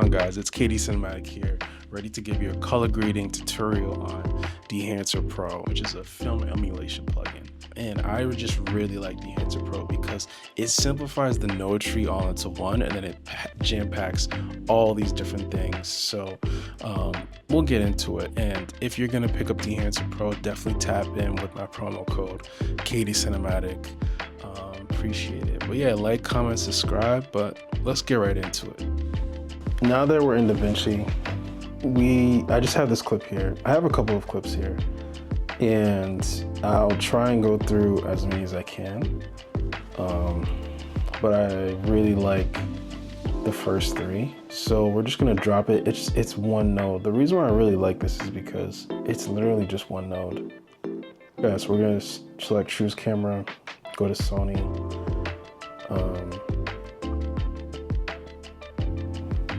on, guys? It's KD Cinematic here, ready to give you a color grading tutorial on Dehancer Pro, which is a film emulation plugin. And I would just really like Dehancer Pro because it simplifies the node tree all into one, and then it jam packs all these different things. So we'll get into it. And if you're gonna pick up Dehancer Pro, definitely tap in with my promo code KD Cinematic. Appreciate it. But yeah, like, comment, subscribe. But let's get right into it. Now that we're in DaVinci, I just have this clip here. I have a couple of clips here, and I'll try and go through as many as I can. But I really like the first three, so we're just gonna drop it. It's one node. The reason why I really like this is because it's literally just one node. Yeah, so we're gonna select choose camera, go to Sony,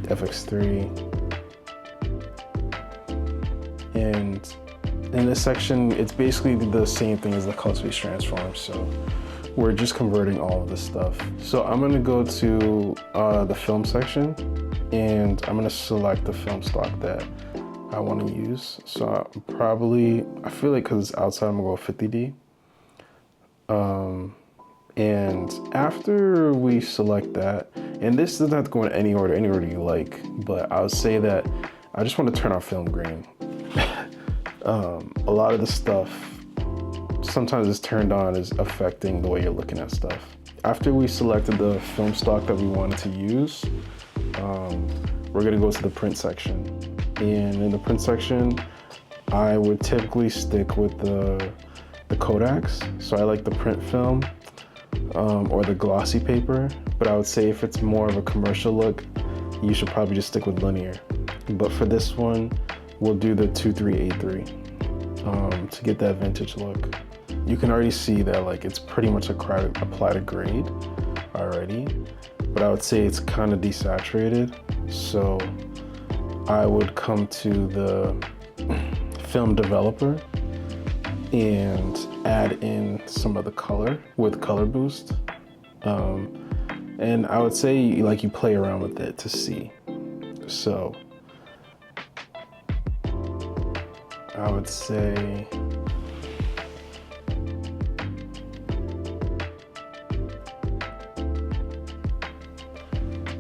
FX3, and in this section, it's basically the same thing as the color space transform. So we're just converting all of this stuff. So I'm gonna go to the film section, and I'm gonna select the film stock that I want to use. So I feel like because it's outside, I'm gonna go 50D. And after we select that, and this doesn't have to go in any order you like, but I would say that I just want to turn off film grain. A lot of the stuff, sometimes it's turned on, is affecting the way you're looking at stuff. After we selected the film stock that we wanted to use, we're gonna go to the print section. And in the print section, I would typically stick with the Kodaks. So I like the print film or the glossy paper, but I would say if it's more of a commercial look, you should probably just stick with linear. But for this one, we'll do the 2383 to get that vintage look. You can already see that like it's pretty much applied a grade already, but I would say it's kind of desaturated. So I would come to the film developer and add in some of the color with color boost. And I would say like you play around with it to see. So I would say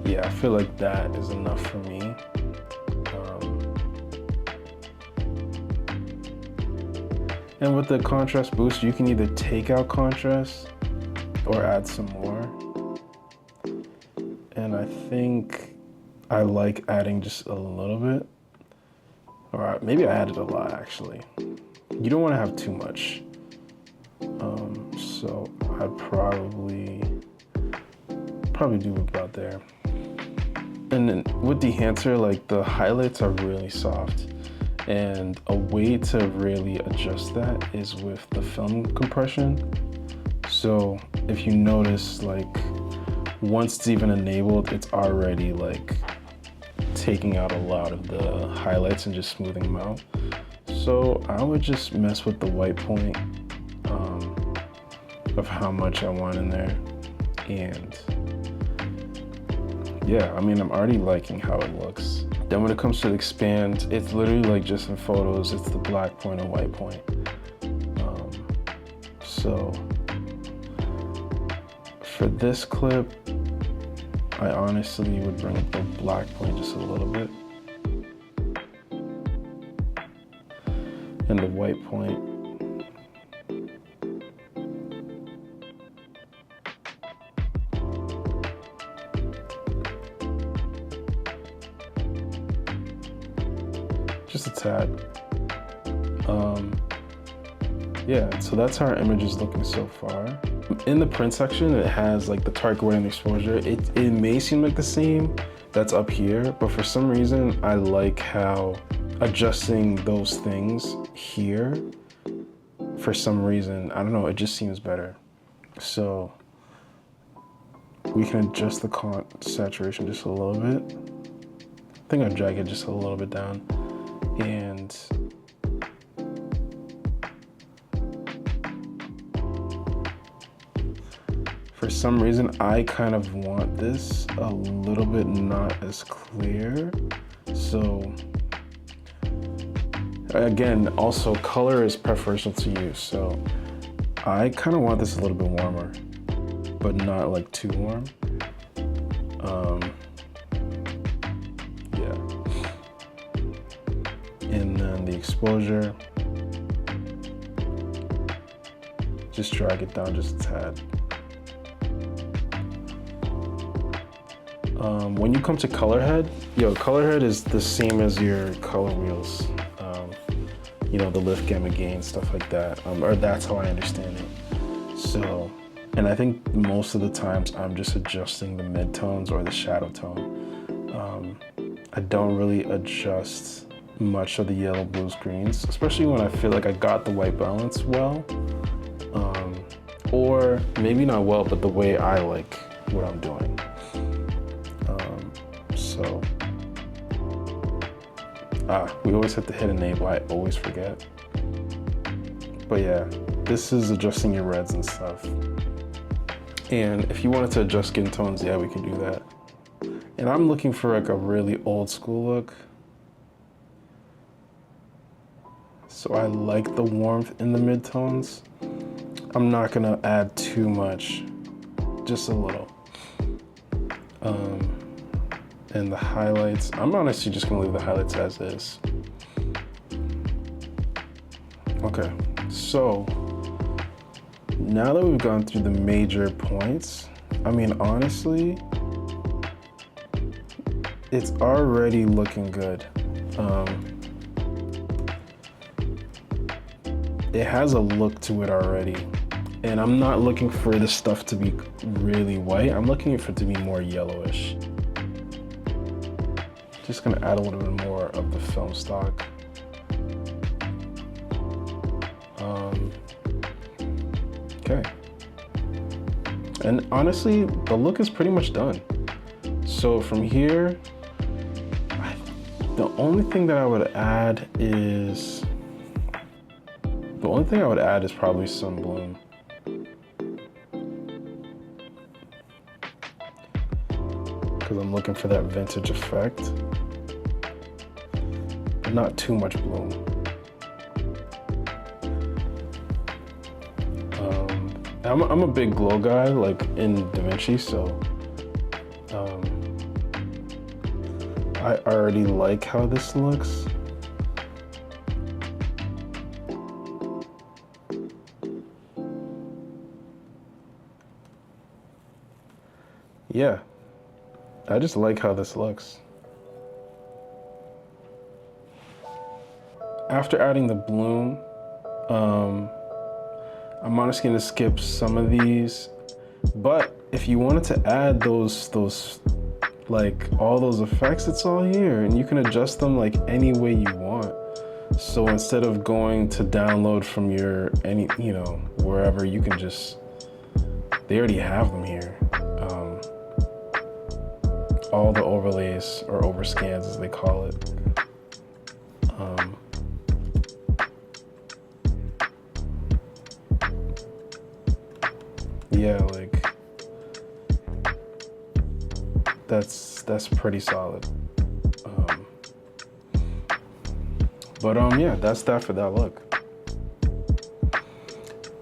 yeah, I feel like that is enough for me. And with the contrast boost, you can either take out contrast or add some more. And I think I like adding just a little bit. Or maybe I added a lot, actually. You don't want to have too much. So I'd probably do about there. And then with Dehancer, like the highlights are really soft. And a way to really adjust that is with the film compression. So if you notice, like once it's even enabled, it's already like taking out a lot of the highlights and just smoothing them out. So I would just mess with the white point of how much I want in there. And yeah, I mean, I'm already liking how it looks. Then when it comes to expand, it's literally like just in photos, it's the black point and white point. So for this clip, I honestly would bring up the black point just a little bit. And the white point. Just a tad. Yeah, so that's how our image is looking so far. In the print section, it has like the target weight and exposure. It may seem like the same that's up here, but for some reason, I like how adjusting those things here, for some reason, I don't know, it just seems better. So we can adjust the saturation just a little bit. I think I'll drag it just a little bit down. And for some reason, I kind of want this a little bit not as clear. So again, also color is preferential to you. So I kind of want this a little bit warmer, but not like too warm. Yeah. And then the exposure, just drag it down just a tad. When you come to color head, color head is the same as your color wheels. You know, the lift, gamma, gain, stuff like that, or that's how I understand it. So, and I think most of the times I'm just adjusting the midtones or the shadow tone. I don't really adjust much of the yellow, blues, greens, especially when I feel like I got the white balance well, or maybe not well, but the way I like what I'm doing. So, we always have to hit enable, I always forget. But yeah, this is adjusting your reds and stuff. And if you wanted to adjust skin tones, yeah, we can do that. And I'm looking for like a really old school look. So I like the warmth in the midtones. I'm not gonna add too much, just a little. And the highlights, I'm honestly just gonna leave the highlights as is. Okay, so now that we've gone through the major points, I mean, honestly, it's already looking good. It has a look to it already. And I'm not looking for this stuff to be really white. I'm looking for it to be more yellowish. Just gonna add a little bit more of the film stock. Okay. And honestly, the look is pretty much done. So from here, the only thing I would add is probably some bloom. Because I'm looking for that vintage effect. But not too much bloom. I'm a big glow guy, like in DaVinci, so I already like how this looks. Yeah, I just like how this looks. After adding the bloom, I'm honestly gonna skip some of these, but if you wanted to add those like all those effects, it's all here, and you can adjust them like any way you want. So instead of going to download from your wherever, you can just, they already have them here. All the overlays or overscans as they call it. Yeah, like that's pretty solid. Yeah, that's that for that look.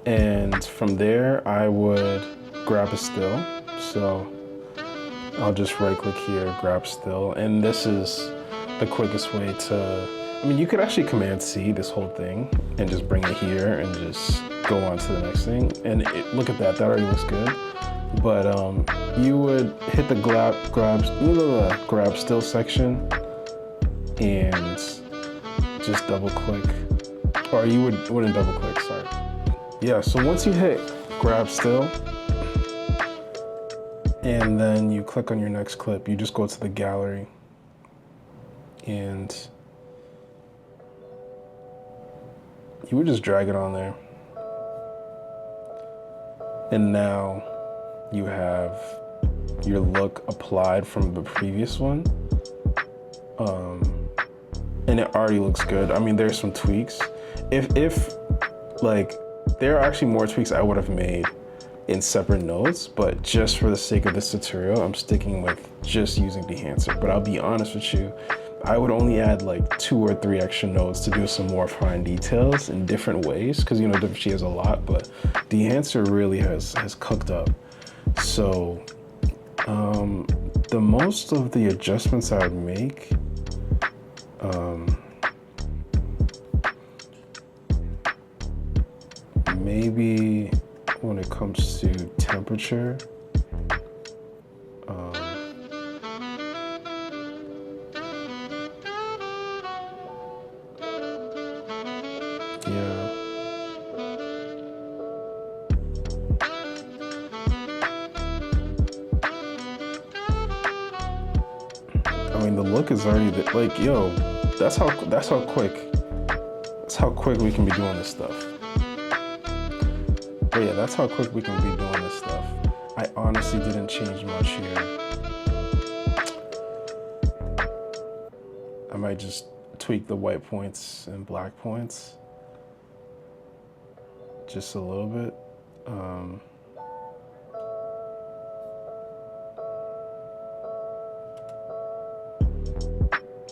And from there, I would grab a still. So I'll just right click here, grab still. And this is the quickest way to, I mean, you could actually Command C this whole thing and just bring it here and just go on to the next thing. And look at that, that already looks good. But you would hit the grab still section and just double click, or you wouldn't double click, sorry. Yeah, so once you hit grab still, and then you click on your next clip, you just go to the gallery and you would just drag it on there. And now you have your look applied from the previous one. And it already looks good. I mean, there's some tweaks. If like, there are actually more tweaks I would have made, in separate nodes, but just for the sake of this tutorial, I'm sticking with just using Dehancer. But I'll be honest with you, I would only add like 2 or 3 extra nodes to do some more fine details in different ways, because you know DaVinci has a lot, but Dehancer really has cooked up. So the most of the adjustments I would make, maybe when it comes to temperature, yeah. I mean, the look is already like, yo, that's how quick we can be doing this stuff. But yeah, that's how quick we can be doing this stuff. I honestly didn't change much here. I might just tweak the white points and black points just a little bit.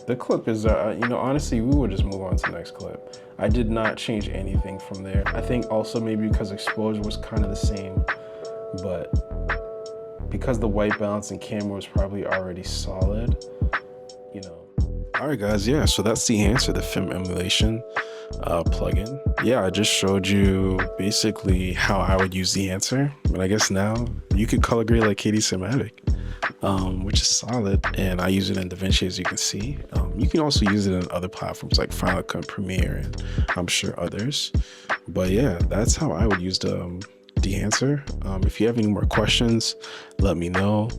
The clip is, you know, honestly, we would just move on to the next clip. I did not change anything from there. I think also maybe because exposure was kind of the same, but because the white balance and camera was probably already solid, you know. All right, guys, yeah, so that's Dehancer, the film emulation plugin. Yeah, I just showed you basically how I would use Dehancer, but I guess now you could color grade like KD Cinematic. Which is solid, and I use it in DaVinci, as you can see. You can also use it in other platforms like Final Cut, Premiere, and I'm sure others. But yeah, that's how I would use the Dehancer. If you have any more questions, let me know.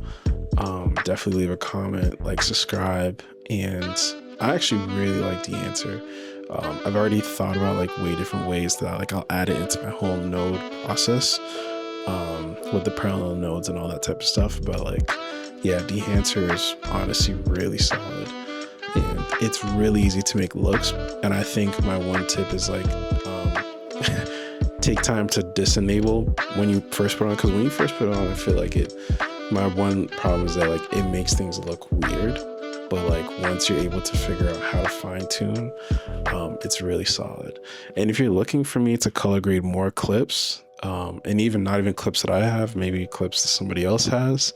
Definitely leave a comment, like, subscribe, and I actually really like Dehancer. I've already thought about like way different ways that I'll add it into my whole node process, with the parallel nodes and all that type of stuff. But like, yeah, Dehancer is honestly really solid, and it's really easy to make looks. And I think my one tip is like, take time to disenable when you first put it on, because when you first put it on, I feel like my one problem is that like it makes things look weird, but like once you're able to figure out how to fine tune, it's really solid. And if you're looking for me to color grade more clips, and even not even clips that I have, maybe clips that somebody else has,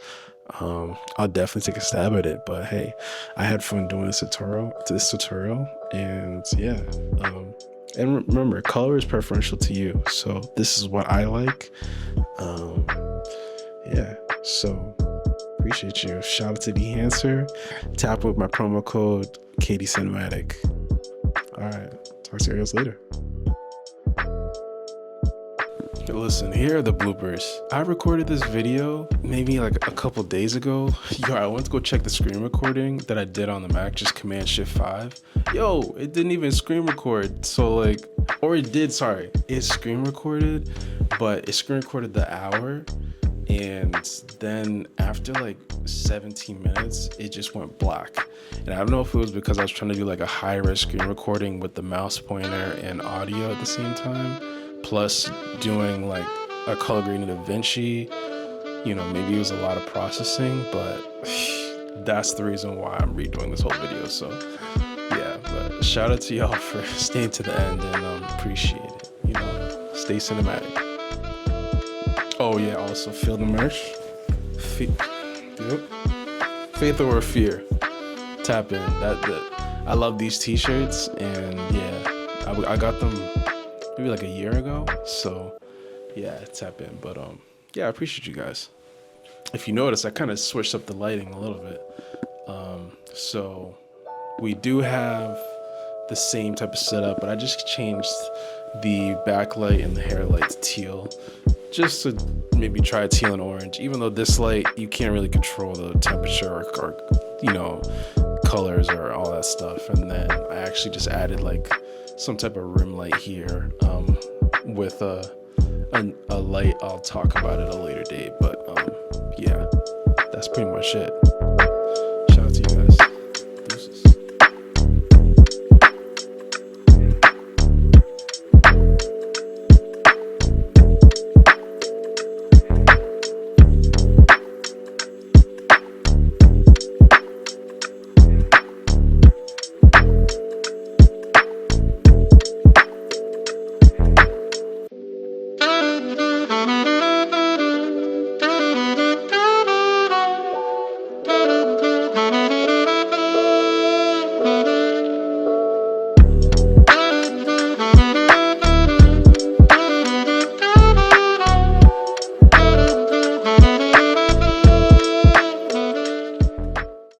I'll definitely take a stab at it. But hey, I had fun doing this tutorial, and yeah, and remember, color is preferential to you, so this is what I like. Yeah, so appreciate you. Shout out to Dehancer. Tap with my promo code KD Cinematic. All right, talk to you guys later. Listen, here are the bloopers. I recorded this video maybe like a couple days ago. Yo, I went to go check the screen recording that I did on the Mac, just Command-Shift-5. Yo, it didn't even screen record. So like, or it did, sorry. It screen recorded, but it screen recorded the hour. And then after like 17 minutes, it just went black. And I don't know if it was because I was trying to do like a high-res screen recording with the mouse pointer and audio at the same time, plus doing like a color grading DaVinci. You know, maybe it was a lot of processing, but that's the reason why I'm redoing this whole video. So yeah, but shout out to y'all for staying to the end, and appreciate it. You know, stay cinematic. Oh yeah, also feel the merch. Yep. Faith over fear. Tap in. I love these t-shirts, and yeah, I got them maybe like a year ago. So yeah, tap in. But yeah, I appreciate you guys. If you notice, I kind of switched up the lighting a little bit. So we do have the same type of setup, but I just changed the backlight and the hair light to teal, just to maybe try teal and orange, even though this light, you can't really control the temperature or you know, colors or all that stuff. And then I actually just added like some type of rim light here, with a light. I'll talk about it at a later date, but yeah, that's pretty much it.